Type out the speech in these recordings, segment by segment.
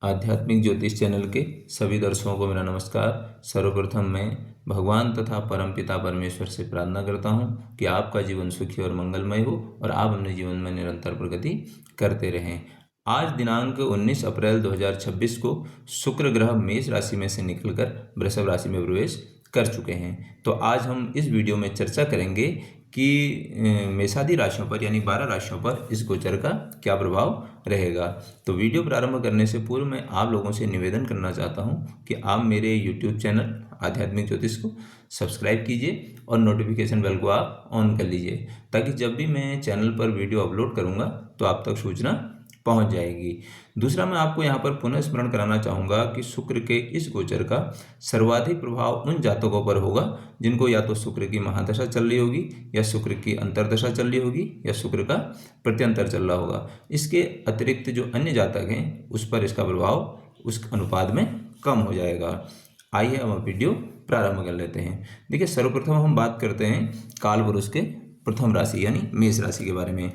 आध्यात्मिक ज्योतिष चैनल के सभी दर्शकों को मेरा नमस्कार। सर्वप्रथम मैं भगवान तथा परमपिता परमेश्वर से प्रार्थना करता हूँ कि आपका जीवन सुखी और मंगलमय हो और आप अपने जीवन में निरंतर प्रगति करते रहें। आज दिनांक 19 अप्रैल 2026 को शुक्र ग्रह मेष राशि में से निकलकर वृषभ राशि में प्रवेश कर चुके हैं। तो आज हम इस वीडियो में चर्चा करेंगे कि मेषादि राशियों पर यानी 12 राशियों पर इस गोचर का क्या प्रभाव रहेगा। तो वीडियो प्रारंभ करने से पूर्व मैं आप लोगों से निवेदन करना चाहता हूं कि आप मेरे YouTube चैनल आध्यात्मिक ज्योतिष को सब्सक्राइब कीजिए और नोटिफिकेशन बेल को आप ऑन कर लीजिए, ताकि जब भी मैं चैनल पर वीडियो अपलोड करूंगा तो आप तक सूचना पहुंच जाएगी। दूसरा, मैं आपको यहाँ पर पुनः स्मरण कराना चाहूँगा कि शुक्र के इस गोचर का सर्वाधिक प्रभाव उन जातकों पर होगा जिनको या तो शुक्र की महादशा चल रही होगी, या शुक्र की अंतर्दशा चल रही होगी, या शुक्र का प्रत्यंतर चल रहा होगा। इसके अतिरिक्त जो अन्य जातक हैं उस पर इसका प्रभाव उस अनुपात में कम हो जाएगा। आइए अब वीडियो प्रारंभ कर लेते हैं। देखिए, सर्वप्रथम हम बात करते हैं कालपुरुष के प्रथम राशि यानी मेष राशि के बारे में।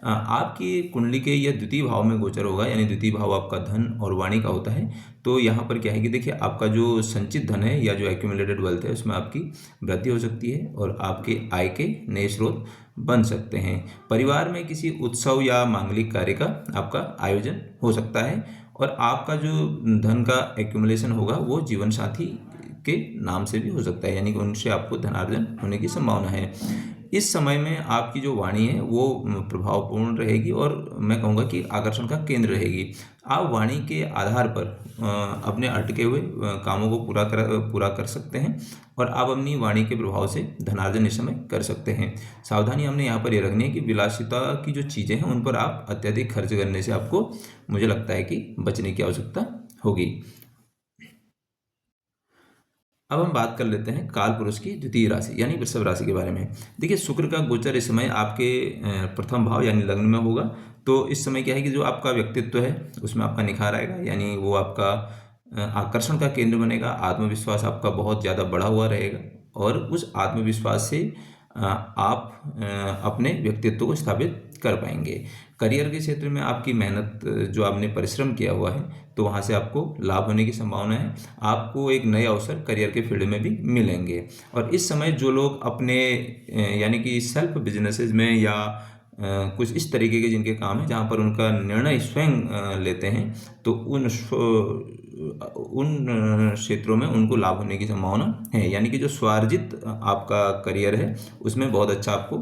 आपकी कुंडली के यह द्वितीय भाव में गोचर होगा, यानी द्वितीय भाव आपका धन और वाणी का होता है। तो यहाँ पर क्या है कि देखिए, आपका जो संचित धन है या जो एक्यूमुलेटेड वेल्थ है उसमें आपकी वृद्धि हो सकती है और आपके आय के नए स्रोत बन सकते हैं। परिवार में किसी उत्सव या मांगलिक कार्य का आपका आयोजन हो सकता है और आपका जो धन का एक्यूमुलेशन होगा वो जीवन साथी के नाम से भी हो सकता है, यानी कि उनसे आपको धनार्जन होने की संभावना है। इस समय में आपकी जो वाणी है वो प्रभावपूर्ण रहेगी और मैं कहूँगा कि आकर्षण का केंद्र रहेगी। आप वाणी के आधार पर अपने अटके हुए कामों को पूरा कर सकते हैं और आप अपनी वाणी के प्रभाव से धनार्जन इस समय कर सकते हैं। सावधानी हमने यहाँ पर ये रखनी है कि विलासिता की जो चीज़ें हैं उन पर आप अत्यधिक खर्च करने से आपको, मुझे लगता है कि बचने की आवश्यकता होगी। अब हम बात कर लेते हैं कालपुरुष की द्वितीय राशि यानी वृषभ राशि के बारे में। देखिए, शुक्र का गोचर इस समय आपके प्रथम भाव यानी लग्न में होगा। तो इस समय क्या है कि जो आपका व्यक्तित्व है उसमें आपका निखार आएगा, यानी वो आपका आकर्षण का केंद्र बनेगा। आत्मविश्वास आपका बहुत ज़्यादा बढ़ा हुआ रहेगा और उस आत्मविश्वास से आप अपने व्यक्तित्व को स्थापित कर पाएंगे। करियर के क्षेत्र में आपकी मेहनत, जो आपने परिश्रम किया हुआ है, तो वहाँ से आपको लाभ होने की संभावना है। आपको एक नए अवसर करियर के फील्ड में भी मिलेंगे। और इस समय जो लोग अपने यानी कि सेल्फ बिजनेसेस में या कुछ इस तरीके के जिनके काम है जहाँ पर उनका निर्णय स्वयं लेते हैं, तो उन क्षेत्रों में उनको लाभ होने की संभावना है। यानी कि जो स्वार्जित आपका करियर है उसमें बहुत अच्छा आपको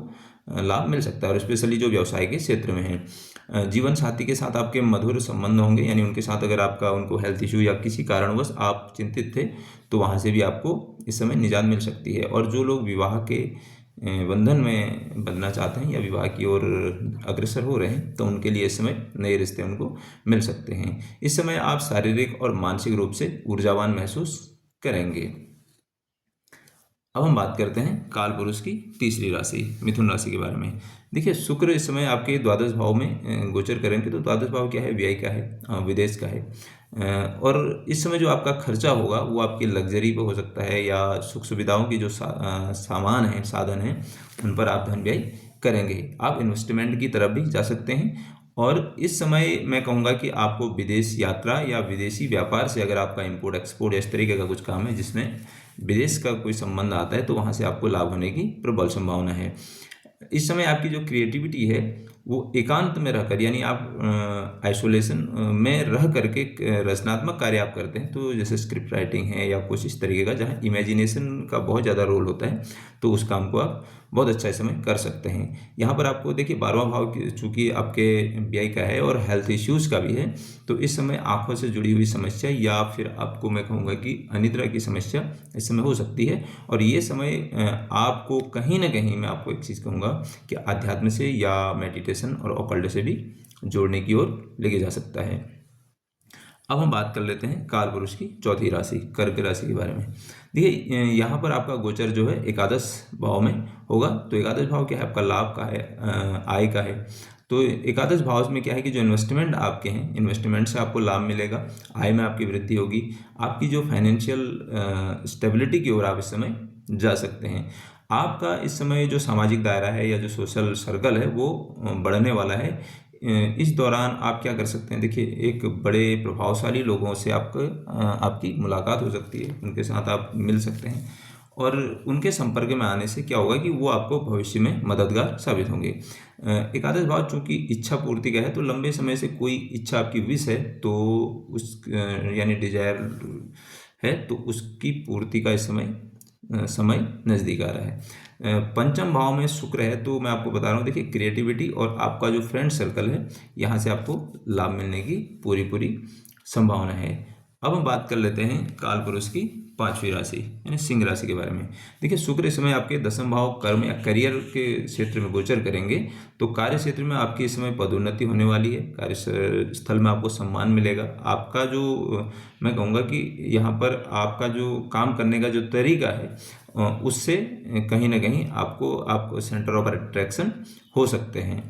लाभ मिल सकता है, और स्पेशली जो व्यवसाय के क्षेत्र में है। जीवन साथी के साथ आपके मधुर संबंध होंगे, यानी उनके साथ अगर आपका उनको हेल्थ इशू या किसी कारणवश आप चिंतित थे तो वहाँ से भी आपको इस समय निजात मिल सकती है। और जो लोग विवाह के बंधन में बंधना चाहते हैं या विवाह की ओर अग्रसर हो रहे हैं, तो उनके लिए इस समय नए रिश्ते उनको मिल सकते हैं। इस समय आप शारीरिक और मानसिक रूप से ऊर्जावान महसूस करेंगे। अब हम बात करते हैं काल पुरुष की तीसरी राशि मिथुन राशि के बारे में। देखिए, शुक्र इस समय आपके द्वादश भाव में गोचर करेंगे। तो द्वादश भाव क्या है? व्यय का है, विदेश का है। और इस समय जो आपका खर्चा होगा वो आपकी लग्जरी पे हो सकता है या सुख सुविधाओं की जो सामान है, साधन है, उन पर आप धन व्यय करेंगे। आप इन्वेस्टमेंट की तरफ भी जा सकते हैं। और इस समय मैं कहूँगा कि आपको विदेश यात्रा या विदेशी व्यापार से, अगर आपका इंपोर्ट एक्सपोर्ट इस तरीके का कुछ काम है जिसमें विदेश का कोई संबंध आता है, तो वहाँ से आपको लाभ होने की प्रबल संभावना है। इस समय आपकी जो क्रिएटिविटी है वो एकांत में रहकर, यानी आप आइसोलेशन में रह करके रचनात्मक कार्य आप करते हैं, तो जैसे स्क्रिप्ट राइटिंग है या कुछ इस तरीके का जहाँ इमेजिनेशन का बहुत ज़्यादा रोल होता है, तो उस काम को आप बहुत अच्छा इस समय कर सकते हैं। यहाँ पर आपको देखिए 12वां भाव चूँकि आपके व्यय का है और हेल्थ इश्यूज़ का भी है, तो इस समय आँखों से जुड़ी हुई समस्या या फिर आपको मैं कहूँगा कि अनिद्रा की समस्या इस समय हो सकती है। और ये समय आपको कहीं ना कहीं, मैं आपको एक चीज़ कहूँगा कि अध्यात्म से या मेडिटेशन और ऑकल्ट से भी जोड़ने की ओर लेके जा सकता है। अब हम बात कर लेते हैं काल पुरुष की चौथी राशि कर्क राशि के बारे में। देखिए, यहाँ पर आपका गोचर जो है एकादश भाव में होगा। तो एकादश भाव क्या है? आपका लाभ का है, आय का है। तो एकादश भाव में क्या है कि जो इन्वेस्टमेंट आपके हैं, इन्वेस्टमेंट से आपको लाभ मिलेगा, आय में आपकी वृद्धि होगी। आपकी जो फाइनेंशियल स्टेबिलिटी की ओर आप इस समय जा सकते हैं। आपका इस समय जो सामाजिक दायरा है या जो सोशल सर्कल है वो बढ़ने वाला है। इस दौरान आप क्या कर सकते हैं, देखिए एक बड़े प्रभावशाली लोगों से आपकी मुलाकात हो सकती है, उनके साथ आप मिल सकते हैं और उनके संपर्क में आने से क्या होगा कि वो आपको भविष्य में मददगार साबित होंगे। एकादश भाव चूंकि इच्छा पूर्ति का है, तो लंबे समय से कोई इच्छा आपकी विश है तो यानी डिजायर है तो उसकी पूर्ति का इस समय नज़दीक आ रहा है। पंचम भाव में शुक्र है, तो मैं आपको बता रहा हूँ, देखिए क्रिएटिविटी और आपका जो फ्रेंड सर्कल है यहाँ से आपको लाभ मिलने की पूरी संभावना है। अब हम बात कर लेते हैं काल पुरुष की पांचवी राशि यानी सिंह राशि के बारे में। देखिए शुक्र इस समय आपके दसम भाव कर्म या करियर के क्षेत्र में गोचर करेंगे, तो कार्य क्षेत्र में आपकी इस समय पदोन्नति होने वाली है, कार्य स्थल में आपको सम्मान मिलेगा। आपका जो मैं कहूँगा कि यहाँ पर आपका जो काम करने का जो तरीका है उससे कहीं ना कहीं आपको सेंटर ऑफ अट्रैक्शन हो सकते हैं।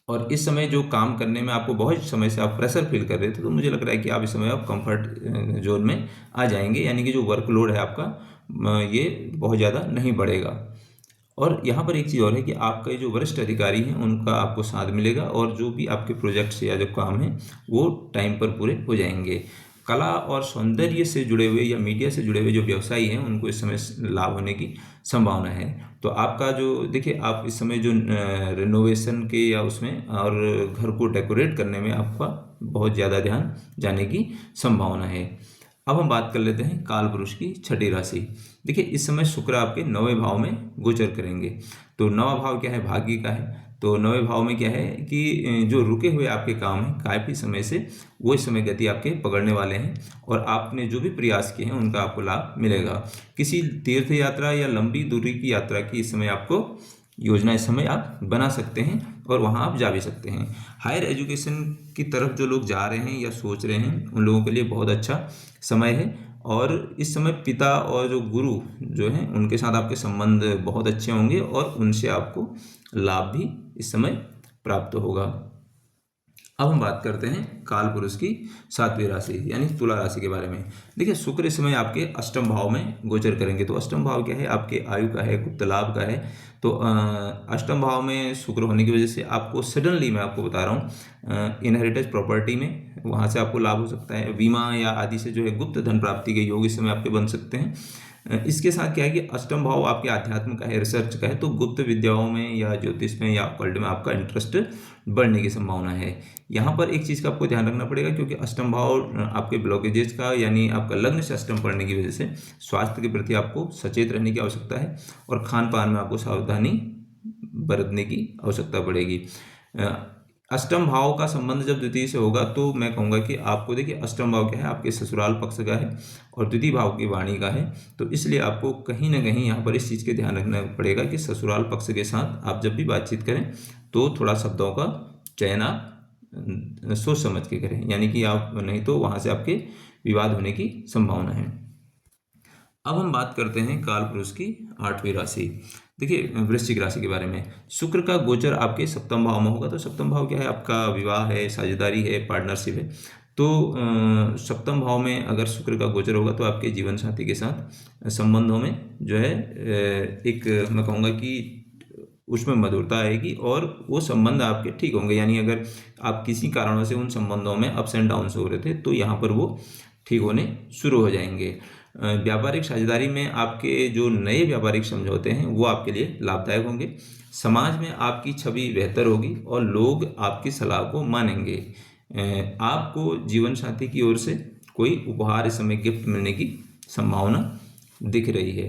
और इस समय जो काम करने में आपको बहुत समय से आप प्रेशर फील कर रहे थे, तो मुझे लग रहा है कि आप इस समय आप कंफर्ट जोन में आ जाएंगे, यानी कि जो वर्कलोड है आपका ये बहुत ज़्यादा नहीं बढ़ेगा। और यहाँ पर एक चीज़ और है कि आपके जो वरिष्ठ अधिकारी हैं उनका आपको साथ मिलेगा और जो भी आपके प्रोजेक्ट्स या जो काम है वो टाइम पर पूरे हो जाएंगे। कला और सौंदर्य से जुड़े हुए या मीडिया से जुड़े हुए जो व्यवसायी हैं उनको इस समय लाभ होने की संभावना है। तो आपका जो देखिए आप इस समय जो रिनोवेशन के या उसमें और घर को डेकोरेट करने में आपका बहुत ज़्यादा ध्यान जाने की संभावना है। अब हम बात कर लेते हैं काल पुरुष की छठी राशि। देखिए इस समय शुक्र आपके 9वें भाव में गोचर करेंगे, तो 9वां भाव क्या है, भाग्य का है। तो 9वें भाव में क्या है कि जो रुके हुए आपके काम हैं काफ़ी समय से वो इस समय गति आपके पकड़ने वाले हैं और आपने जो भी प्रयास किए हैं उनका आपको लाभ मिलेगा। किसी तीर्थ यात्रा या लंबी दूरी की यात्रा की इस समय आपको योजना इस समय आप बना सकते हैं और वहाँ आप जा भी सकते हैं। हायर एजुकेशन की तरफ जो लोग जा रहे हैं या सोच रहे हैं उन लोगों के लिए बहुत अच्छा समय है और इस समय पिता और जो गुरु जो हैं उनके साथ आपके संबंध बहुत अच्छे होंगे और उनसे आपको लाभ भी इस समय प्राप्त होगा। अब हम बात करते हैं काल पुरुष की 7वीं राशि यानी तुला राशि के बारे में। देखिए शुक्र इस समय आपके अष्टम भाव में गोचर करेंगे, तो अष्टम भाव क्या है, आपके आयु का है, गुप्त लाभ का है। तो अष्टम भाव में शुक्र होने की वजह से आपको सडनली, मैं आपको बता रहा हूँ, इनहेरिटेंस प्रॉपर्टी में वहाँ से आपको लाभ हो सकता है। बीमा या आदि से जो है गुप्त धन प्राप्ति के योग इस समय आपके बन सकते हैं। इसके साथ क्या है कि अष्टम भाव आपके अध्यात्म का है, रिसर्च का है, तो गुप्त विद्याओं में या ज्योतिष में या ऑकल्ट में आपका इंटरेस्ट बढ़ने की संभावना है। यहाँ पर एक चीज़ का आपको ध्यान रखना पड़ेगा क्योंकि अष्टम भाव आपके ब्लॉकेजेस का यानी आपका लग्न से अष्टम पड़ने की वजह से स्वास्थ्य के प्रति आपको सचेत रहने की आवश्यकता है और खान पान में आपको सावधानी बरतने की आवश्यकता पड़ेगी। अष्टम भाव का संबंध जब द्वितीय से होगा तो मैं कहूँगा कि आपको देखिए अष्टम भाव क्या है, आपके ससुराल पक्ष का है और द्वितीय भाव की वाणी का है, तो इसलिए आपको कहीं ना कहीं यहाँ पर इस चीज़ के ध्यान रखना पड़ेगा कि ससुराल पक्ष के साथ आप जब भी बातचीत करें तो थोड़ा शब्दों का चयन आप सोच समझ के करें, यानी कि आप नहीं तो वहाँ से आपके विवाद होने की संभावना है। अब हम बात करते हैं काल पुरुष की 8वीं राशि। देखिए वृश्चिक राशि के बारे में। शुक्र का गोचर आपके सप्तम भाव में होगा, तो सप्तम भाव क्या है, आपका विवाह है, साझेदारी है, पार्टनरशिप है। तो सप्तम भाव में अगर शुक्र का गोचर होगा तो आपके जीवन साथी के साथ संबंधों में जो है एक मैं कहूँगा कि उसमें मधुरता आएगी और वो संबंध आपके ठीक होंगे, यानी अगर आप किसी कारणों से उन संबंधों में अप्स एंड डाउन्स हो रहे थे तो यहाँ पर वो ठीक होने शुरू हो जाएंगे। व्यापारिक साझेदारी में आपके जो नए व्यापारिक समझौते हैं वो आपके लिए लाभदायक होंगे। समाज में आपकी छवि बेहतर होगी और लोग आपकी सलाह को मानेंगे। आपको जीवन साथी की ओर से कोई उपहार इस समय गिफ्ट मिलने की संभावना दिख रही है।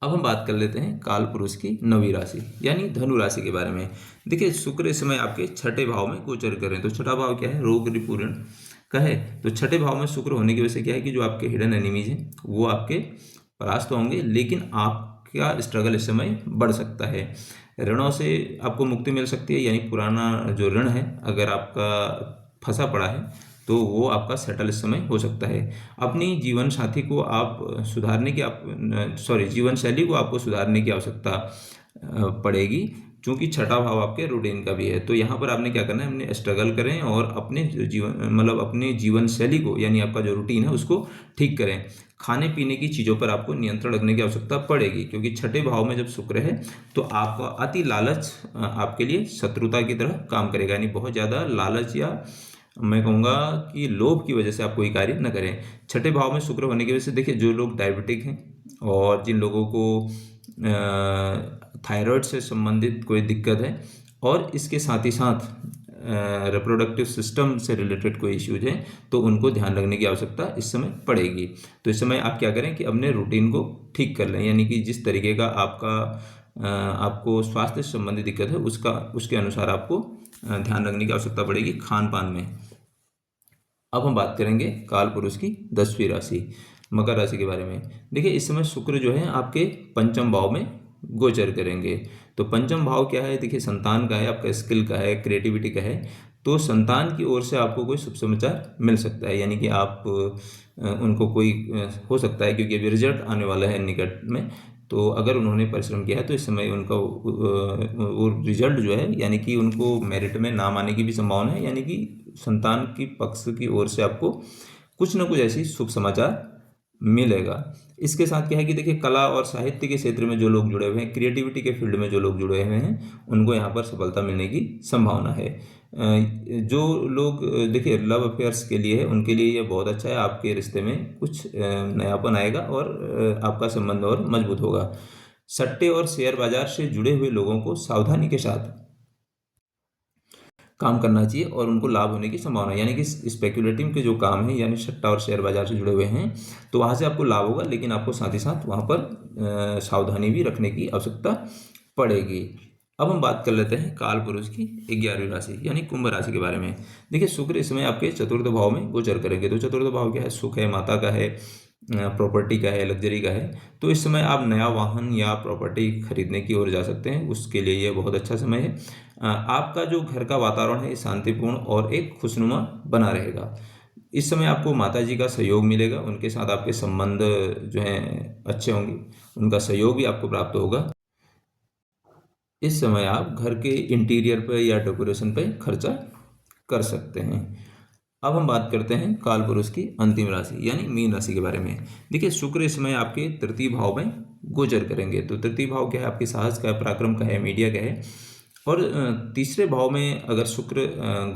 अब हम बात कर लेते हैं काल पुरुष की 9वीं राशि यानी धनु राशि के बारे में। देखिए शुक्र इस समय आपके छठे भाव में गोचर करें, तो छठा भाव क्या है, रोग रिपूरण का है। तो छठे भाव में शुक्र होने की वजह से क्या है कि जो आपके हिडन एनिमीज हैं वो आपके परास्त होंगे, लेकिन आपका स्ट्रगल इस समय बढ़ सकता है। ऋणों से आपको मुक्ति मिल सकती है, यानी पुराना जो ऋण है अगर आपका फंसा पड़ा है तो वो आपका सेटल इस समय हो सकता है। अपनी जीवन साथी को आप सुधारने की जीवन शैली को आपको सुधारने की आवश्यकता पड़ेगी, चूंकि छठा भाव आपके रूटीन का भी है। तो यहाँ पर आपने क्या करना है, अपने स्ट्रगल करें और अपने जीवन मतलब अपने जीवन शैली को यानी आपका जो रूटीन है उसको ठीक करें। खाने पीने की चीज़ों पर आपको नियंत्रण रखने की आवश्यकता पड़ेगी, क्योंकि छठे भाव में जब शुक्र है तो आपका अति लालच आपके लिए शत्रुता की तरह काम करेगा, यानी बहुत ज़्यादा लालच या मैं कहूँगा कि लोभ की वजह से आप कोई कार्य न करें। छठे भाव में शुक्र होने की वजह से देखिए, जो लोग डायबिटिक हैं और जिन लोगों को थायराइड से संबंधित कोई दिक्कत है और इसके साथ ही साथ रिप्रोडक्टिव सिस्टम से रिलेटेड कोई इश्यूज हैं, तो उनको ध्यान रखने की आवश्यकता इस समय पड़ेगी। तो इस समय आप क्या करें कि अपने रूटीन को ठीक कर लें, यानी कि जिस तरीके का आपको स्वास्थ्य से संबंधित दिक्कत है उसके अनुसार आपको ध्यान रखने की आवश्यकता पड़ेगी खान पान में। अब हम बात करेंगे काल पुरुष की 10वीं राशि मकर राशि के बारे में। देखिए, इस समय शुक्र जो है आपके पंचम भाव में गोचर करेंगे। तो पंचम भाव क्या है, देखिए संतान का है, आपका स्किल का है, क्रिएटिविटी का है। तो संतान की ओर से आपको कोई शुभ समाचार मिल सकता है, यानी कि आप उनको कोई हो सकता है, क्योंकि अभी रिजल्ट आने वाला है निकट में। तो अगर उन्होंने परिश्रम किया है तो इस समय उनका वो रिजल्ट जो है, यानी कि उनको मेरिट में नाम आने की भी संभावना है, यानी कि संतान की पक्ष की ओर से आपको कुछ ना कुछ ऐसी शुभ समाचार मिलेगा। इसके साथ क्या है कि देखिए, कला और साहित्य के क्षेत्र में जो लोग जुड़े हुए हैं, क्रिएटिविटी के फील्ड में जो लोग जुड़े हुए हैं, उनको यहाँ पर सफलता मिलने की संभावना है। जो लोग देखिए लव अफेयर्स के लिए है, उनके लिए ये बहुत अच्छा है। आपके रिश्ते में कुछ नयापन आएगा और आपका संबंध और मजबूत होगा। सट्टे और शेयर बाजार से जुड़े हुए लोगों को सावधानी के साथ काम करना चाहिए और उनको लाभ होने की संभावना, यानी कि स्पेक्युलेटिव के जो काम है, यानी सट्टा और शेयर बाजार से जुड़े हुए हैं, तो वहाँ से आपको लाभ होगा, लेकिन आपको साथ ही साथ वहाँ पर सावधानी भी रखने की आवश्यकता पड़ेगी। अब हम बात कर लेते हैं काल पुरुष की 11वीं राशि यानी कुंभ राशि के बारे में। देखिए, शुक्र इस समय आपके चतुर्थ भाव में गोचर करेंगे। तो चतुर्थ भाव क्या है, सुख है, माता का है, प्रॉपर्टी का है, लग्जरी का है। तो इस समय आप नया वाहन या प्रॉपर्टी खरीदने की ओर जा सकते हैं, उसके लिए ये बहुत अच्छा समय है। आपका जो घर का वातावरण है शांतिपूर्ण और एक खुशनुमा बना रहेगा। इस समय आपको माता जी का सहयोग मिलेगा, उनके साथ आपके संबंध जो हैं अच्छे होंगे, उनका सहयोग भी आपको प्राप्त होगा। इस समय आप घर के इंटीरियर पर या डेकोरेशन पर खर्चा कर सकते हैं। अब हम बात करते हैं काल पुरुष की अंतिम राशि यानी मीन राशि के बारे में। देखिए, शुक्र इस समय आपके तृतीय भाव में गोचर करेंगे। तो तृतीय भाव क्या है, आपके साहस का है, पराक्रम का है, मीडिया का है। और तीसरे भाव में अगर शुक्र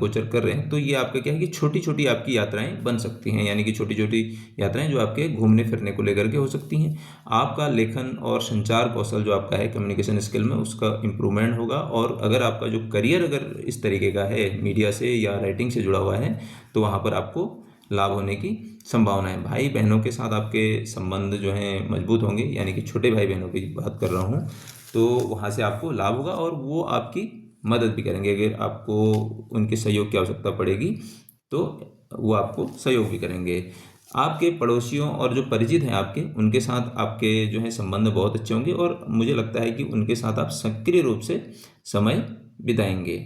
गोचर कर रहे हैं, तो ये आपका क्या है कि छोटी छोटी आपकी यात्राएं बन सकती हैं, यानी कि छोटी छोटी यात्राएं जो आपके घूमने फिरने को लेकर के हो सकती हैं। आपका लेखन और संचार कौशल जो आपका है कम्युनिकेशन स्किल में, उसका इम्प्रूवमेंट होगा। और अगर आपका जो करियर अगर इस तरीके का है, मीडिया से या राइटिंग से जुड़ा हुआ है, तो वहाँ पर आपको लाभ होने की संभावना है। भाई बहनों के साथ आपके संबंध जो हैं मजबूत होंगे, यानी कि छोटे भाई बहनों की बात कर रहा हूँ। तो वहाँ से आपको लाभ होगा और वो आपकी मदद भी करेंगे। अगर आपको उनके सहयोग की आवश्यकता पड़ेगी तो वो आपको सहयोग भी करेंगे। आपके पड़ोसियों और जो परिचित हैं आपके, उनके साथ आपके जो है संबंध बहुत अच्छे होंगे और मुझे लगता है कि उनके साथ आप सक्रिय रूप से समय बिताएंगे।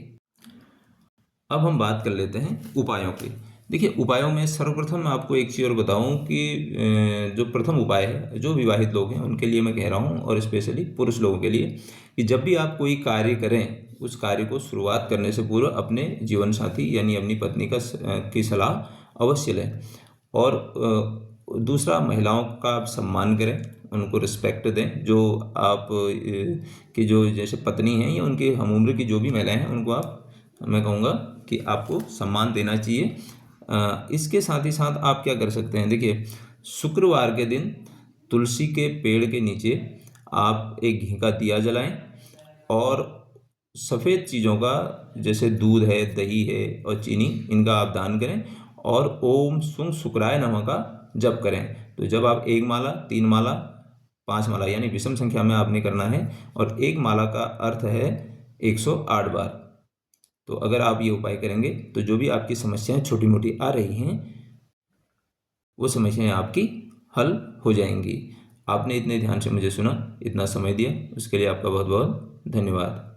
अब हम बात कर लेते हैं उपायों की। देखिए, उपायों में सर्वप्रथम मैं आपको एक चीज़ और बताऊं कि जो प्रथम उपाय है, जो विवाहित लोग हैं उनके लिए मैं कह रहा हूं, और स्पेशली पुरुष लोगों के लिए, कि जब भी आप कोई कार्य करें, उस कार्य को शुरुआत करने से पूर्व अपने जीवन साथी यानी अपनी पत्नी की सलाह अवश्य लें। और दूसरा, महिलाओं का आप सम्मान करें, उनको रिस्पेक्ट दें। जो आप की जो जैसे पत्नी हैं या उनकी हमउम्र की जो भी महिलाएं हैं, उनको मैं कहूँगा कि आपको सम्मान देना चाहिए। इसके साथ ही साथ आप क्या कर सकते हैं, देखिए, शुक्रवार के दिन तुलसी के पेड़ के नीचे आप एक घी का दिया जलाएं और सफ़ेद चीज़ों का, जैसे दूध है, दही है और चीनी, इनका आप दान करें और ओम सुं शुक्राय नमः का जप करें। तो जब आप 1 माला, 3 माला, 5 माला यानी विषम संख्या में आपने करना है, और 1 माला का अर्थ है 108 बार। तो अगर आप ये उपाय करेंगे तो जो भी आपकी समस्याएं छोटी मोटी आ रही हैं, वो समस्याएं आपकी हल हो जाएंगी। आपने इतने ध्यान से मुझे सुना, इतना समय दिया, उसके लिए आपका बहुत बहुत धन्यवाद।